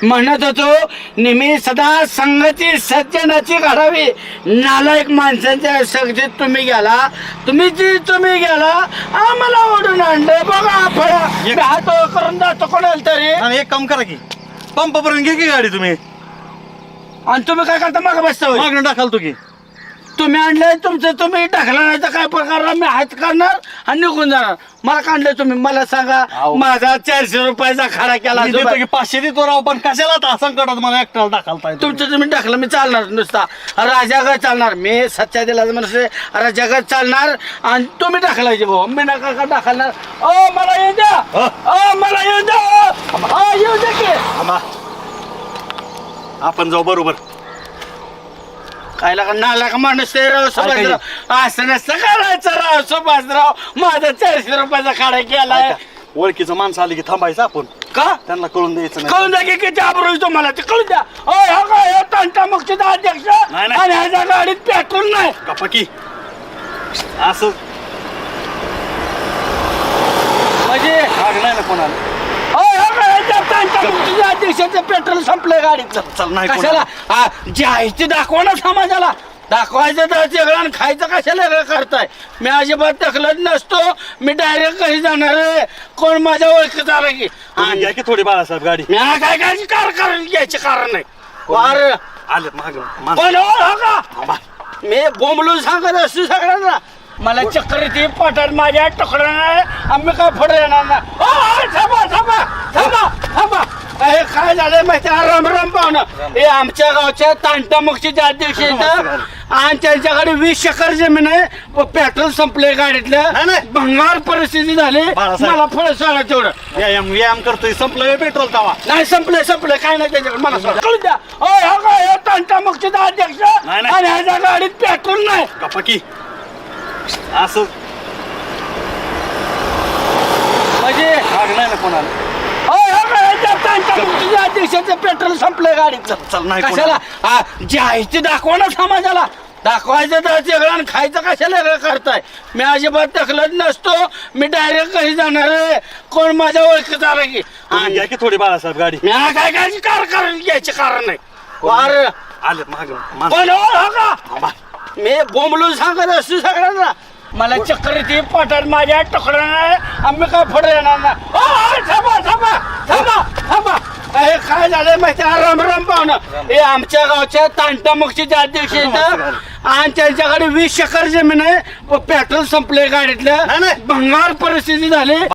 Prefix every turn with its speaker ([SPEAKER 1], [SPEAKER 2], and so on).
[SPEAKER 1] म्हणत होतो नेहमी सदा संगती सज्जनाची घडावी. नालायक माणसांच्या संगतीत तुम्ही गेला, तुम्ही गेला, आम्हाला ओढून आणलं. बघा फळा मी हात करून जातो कोणाला तरी.
[SPEAKER 2] आणि एक काम करा की पंपापर्यंत घे की गाडी तुम्ही.
[SPEAKER 1] आणि तुम्ही काय करता मागं बसता होय?
[SPEAKER 2] मागणं टाकाल तू की.
[SPEAKER 1] तुम्ही आणलंय तुमचं तुम्ही टाकला नाही तर काय प्रकार मी हात करणार आणि निघून जाणार. मला काढलंय तुम्ही मला सांगा.
[SPEAKER 2] अहो.
[SPEAKER 1] माझा 400 रुपयाचा खाडा केला.
[SPEAKER 2] मी देतो की 500 देतो राव, पण कशाला आता संकटात मला एकट्याला टाकालताय तुम्ही?
[SPEAKER 1] तुमचं तुम्ही टाकलं मी चालणार नुसता राजागत चालणार. मी सच्चा दिला म्हणजे राजागत चालणार आणि तुम्ही टाकलायचे भाऊ. मी नका का टाकणार. ओ मला येऊ द्या. ओ मला येऊ द्या. येऊ द्या की.
[SPEAKER 2] थांबा. आपण जाऊ बरोबर.
[SPEAKER 1] काय लागा नाला का माणूस आहे राव सुभाषराव. असं नसतं करायचं राव सुभाषराव. माझा 400 रुपयाचा खाडा केलाय.
[SPEAKER 2] ऐका, ओळखीचं माणसं आली की थांबायचं आपण.
[SPEAKER 1] का
[SPEAKER 2] त्यांना कळून द्यायचं नाही.
[SPEAKER 1] कळून द्या की किती अब्रू तुम्हाला ते कळून द्या. हो का तंटा मुक्तीचा अध्यक्ष
[SPEAKER 2] नाही, नाही.
[SPEAKER 1] आणि ह्याच्या गाडीत पेट्रोल नाही.
[SPEAKER 2] गप्पा की असं
[SPEAKER 1] म्हणजे
[SPEAKER 2] माग नाही ना कोणाला.
[SPEAKER 1] तंटा अध्यक्षाचं पेट्रोल संपलंय गाडीत.
[SPEAKER 2] चल नाही
[SPEAKER 1] कशाला जी आहे ती दाखवा ना समाजाला. दाखवायचं तर सगळं आणि खायचं कशाला वेगळं करताय. मी अजिबात दखलत नसतो. मी डायरेक्ट घरी जाणार आहे. कोण माझ्या ओळखीत आलं की
[SPEAKER 2] तुम्ही घ्या की थोडी बाळासाहेब गाडी.
[SPEAKER 1] मी काय काय कार घ्यायचे कारण नाही. वार
[SPEAKER 2] आले माग
[SPEAKER 1] पण हो का मी बोंबलून सांगत असतो सगळ्यांना. मला चक्कर ती पठार माझ्या तुकडा नाही. आम्ही काय पुढे येणार ना. थांबा थांबा थांबा थांबा. हे काय झालंय माहिती आहे? राम पाहुणं हे आमच्या गावच्या तांटामुखीचे अध्यक्ष आहेत आणि त्यांच्याकडे 20 एकर जमीन आहे. पेट्रोल संपले गाडीतलं.
[SPEAKER 2] नाही, नाही.
[SPEAKER 1] भंगार परिस्थिती झाली.
[SPEAKER 2] बाळासाहेब.
[SPEAKER 1] मला फळ सोडा तेवढं.
[SPEAKER 2] व्यायाम करतोय संपलं पेट्रोल तवा.
[SPEAKER 1] नाही संपले काय नाही त्याच्याकडे मला सोडा. कळू द्या. हो तांटामुखीचा अध्यक्ष
[SPEAKER 2] नाही, नाही.
[SPEAKER 1] आणि ह्याच्या गाडीत पेट्रोल नाही.
[SPEAKER 2] गप्पा की असं
[SPEAKER 1] म्हणजे
[SPEAKER 2] माग नाही ना कोणाला.
[SPEAKER 1] अध्यक्षाचं पेट्रोल संपलंय गाडीत.
[SPEAKER 2] चल नाही
[SPEAKER 1] कशाला जी आहे ती दाखवा ना समाजाला. दाखवायचं तर सगळं आणि खायचं कशाला वेगळं करताय. मी अजिबात दखलत नसतो. मी डायरेक्ट घरी जाणार आहे. कोण माझ्या ओळखीत आलं की
[SPEAKER 2] तुम्ही घ्या की थोडी बाळासाहेब गाडी.
[SPEAKER 1] मी काय काय कार घ्यायचे कारण नाही. वार
[SPEAKER 2] आले माग
[SPEAKER 1] पण हो का मी बोंबलून सांगत असतो सगळ्यांना. मला चक्कर ती पठार माझ्या तुकडा नाही. आम्ही काय पुढे येणार ना. थांबा थांबा थांबा थांबा. हे काय झालंय माहिती आहे? राम पाहुणं हे आमच्या गावच्या तांटामुखीचे अध्यक्ष आहेत आणि त्यांच्याकडे 20 एकर जमीन आहे. पेट्रोल संपले गाडीतलं.
[SPEAKER 2] नाही, नाही.
[SPEAKER 1] भंगार परिस्थिती झाली.